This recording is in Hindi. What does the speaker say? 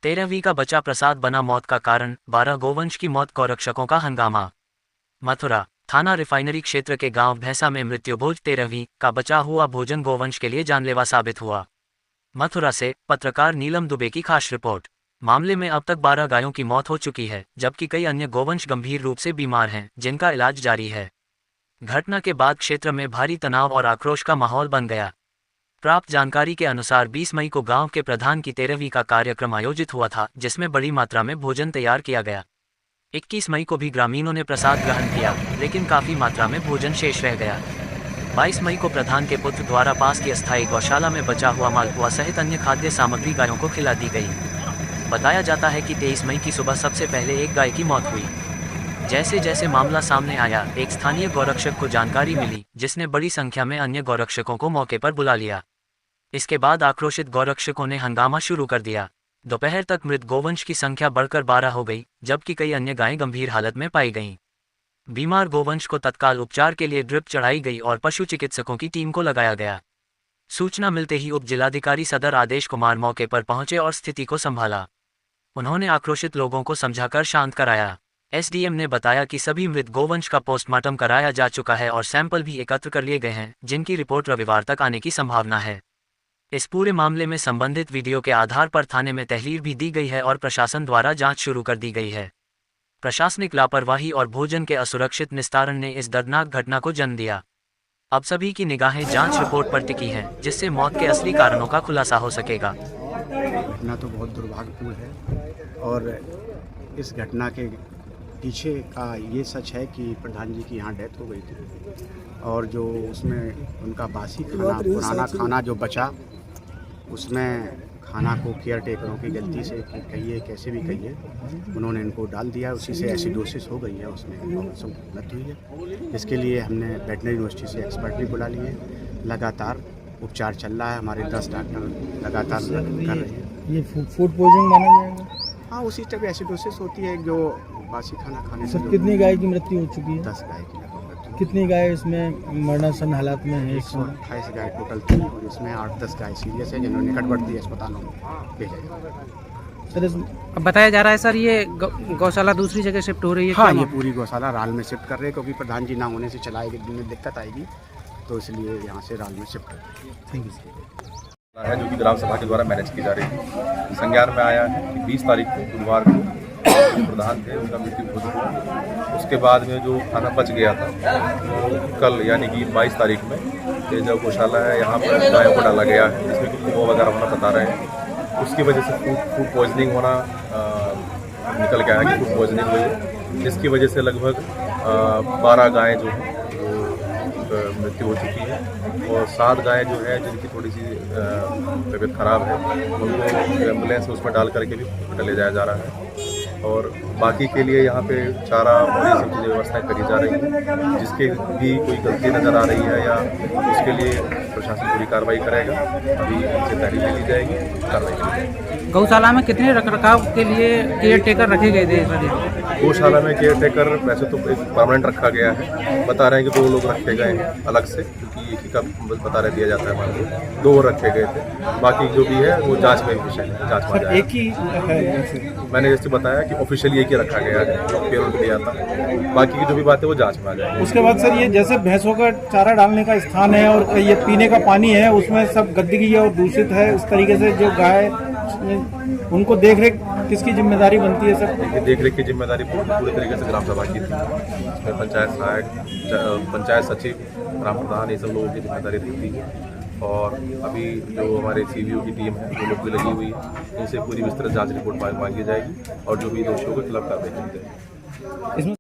13वीं का बच्चा प्रसाद बना मौत का कारण, 12 गोवंश की मौत, गौरक्षकों का हंगामा। मथुरा थाना रिफाइनरी क्षेत्र के गांव भैंसा में मृत्युभोज 13वीं का बचा हुआ भोजन गोवंश के लिए जानलेवा साबित हुआ। मथुरा से पत्रकार नीलम दुबे की खास रिपोर्ट। मामले में अब तक 12 गायों की मौत हो चुकी है, जबकि कई अन्य गोवंश गंभीर रूप से बीमार हैं, जिनका इलाज जारी है। घटना के बाद क्षेत्र में भारी तनाव और आक्रोश का माहौल बन गया। प्राप्त जानकारी के अनुसार 20 मई को गांव के प्रधान की 13वीं का कार्यक्रम आयोजित हुआ था, जिसमें बड़ी मात्रा में भोजन तैयार किया गया। 21 मई को भी ग्रामीणों ने प्रसाद ग्रहण किया, लेकिन काफी मात्रा में भोजन शेष रह गया। 22 मई को प्रधान के पुत्र द्वारा पास की अस्थायी गौशाला में बचा हुआ मालपुआ सहित अन्य खाद्य सामग्री गायों को खिला दी गई। बताया जाता है कि 23 मई की सुबह सबसे पहले एक गाय की मौत हुई। जैसे जैसे मामला सामने आया, एक स्थानीय गौरक्षक को जानकारी मिली, जिसने बड़ी संख्या में अन्य गौरक्षकों को मौके पर बुला लिया। इसके बाद आक्रोशित गौरक्षकों ने हंगामा शुरू कर दिया। दोपहर तक मृत गोवंश की संख्या बढ़कर 12 हो गई, जबकि कई अन्य गायें गंभीर हालत में पाई गईं। बीमार गोवंश को तत्काल उपचार के लिए ड्रिप चढ़ाई गई और पशु चिकित्सकों की टीम को लगाया गया। सूचना मिलते ही उप जिलाधिकारी सदर आदेश कुमार मौके पर पहुंचे और स्थिति को संभाला। उन्होंने आक्रोशित लोगों को समझाकर शांत कराया। एसडीएम ने बताया कि सभी मृत गोवंश का पोस्टमार्टम कराया जा चुका है और सैंपल भी एकत्र कर लिए गए हैं, जिनकी रिपोर्ट रविवार तक आने की संभावना है। इस पूरे मामले में संबंधित वीडियो के आधार पर थाने में तहरीर भी दी गई है और प्रशासन द्वारा जांच शुरू कर दी गई है। प्रशासनिक लापरवाही और भोजन के असुरक्षित निस्तारण ने इस दर्दनाक घटना को जन्म दिया। अब सभी की निगाहें जांच रिपोर्ट पर टिकी हैं, जिससे मौत के असली कारणों का खुलासा हो सकेगा। घटना तो बहुत दुर्भाग्यपूर्ण है और इस घटना के पीछे का ये सच है कि प्रधान जी की यहाँ डेथ हो गई थी और जो उसमें उनका बासी खाना, पुराना खाना जो बचा, उसमें खाना को केयर टेकरों की गलती से कहिए, कैसे भी कहिए, उन्होंने इनको डाल दिया। उसी से एसिडोसिस हो गई है, उसमें मृत्यु हुई है। इसके लिए हमने वेटनरी यूनिवर्सिटी से एक्सपर्ट भी बुला लिए। लगातार उपचार चल रहा है, हमारे 10 डॉक्टर लगातार कर रहे हैं। ये फूड पॉइजनिंग माना जाएगा? हाँ, उसी टाइप एसिडोसिस होती है जो बासी खाना खाने से। कितनी गाय की मृत्यु हो चुकी है? 10 गाय की मृत्यु। कितनी गाय इसमें मरणासन हालात में है? 128 गाय टोटल थी और इसमें 8-10 गाय सीरियस है, जिन्होंने निकटवर्ती अस्पतालों में भेजा गया। सर, अब बताया जा रहा है सर, ये गौशाला दूसरी जगह शिफ्ट हो रही है? हाँ, ये पूरी गौशाला राल में शिफ्ट कर रहे हैं, क्योंकि प्रधान जी ना होने से चलाएगी दिन में दिक्कत आएगी, तो इसलिए यहाँ से राल में शिफ्ट कर रहे है, जो कि ग्राम सभा के द्वारा मैनेज की जा रही है। संज्ञान में आया है कि 20 तारीख को बुधवार को जो प्रधान थे उनका मृत्यु हो चुका। उसके बाद में जो खाना बच गया था वो कल यानी कि 22 तारीख में ये जो गौशाला है यहाँ पर गायों को डाला गया है, जिसमें कि कुआं वगैरह होना बता रहे हैं। उसकी वजह से फूड पॉइजनिंग होना निकल के आया कि फूड पॉइजनिंग हुई है, जिसकी वजह से लगभग 12 गायें जो हैं मृत्यु हो चुकी है और 7 गायें जो है जिनकी थोड़ी सी तबीयत खराब है, उनको एम्बुलेंस उसमें डाल करके भी हॉस्पिटल ले जाया जा रहा है। और बाकी के लिए यहाँ पे चारा और ये सब चीज़ें व्यवस्थाएं करी जा रही हैं, जिसके भी कोई गलती नज़र आ रही है या उसके लिए प्रशासन पूरी कार्रवाई करेगा। अभी इनसे तहरीर ली जाएगी, कार्रवाई की जाएगी। गौशाला में कितने रखरखाव के लिए केयर टेकर रखे गए थे सर? गौशाला में केयर टेकर वैसे तो एक परमानेंट रखा गया है, बता रहे हैं कि 2 लोग रखे गए हैं अलग से, क्योंकि एक ही का बता रहे दिया जाता है मान लो 2 रखे गए थे। बाकी जो भी है वो जांच में विषय है, जांच में जाएगा। एक ही मैंने जैसे बताया कि ऑफिशियली एक ही रखा गया है, पेरोल दिया था। बाकी की जो भी बात है वो जांच में आ जाएगी। उसके बाद सर, ये जैसे भैंसों का चारा डालने का स्थान है और ये पीने का पानी है, उसमें सब गंदगी है और दूषित है, उस तरीके से जो गाय, उनको देख रेख किसकी जिम्मेदारी बनती है सर? देख रेख की जिम्मेदारी पूरी तरीके से ग्राम सभा की थी। इसमें पंचायत सहायक, पंचायत सचिव, ग्राम प्रधान, ये सब लोगों की जिम्मेदारी रहती है। और अभी जो हमारे सीवीओ की टीम है वो लोग भी लगी हुई है, इनसे पूरी विस्तृत जांच रिपोर्ट मांगी जाएगी और जो भी दोषियों के खिलाफ कार्रवाई की जाएगी।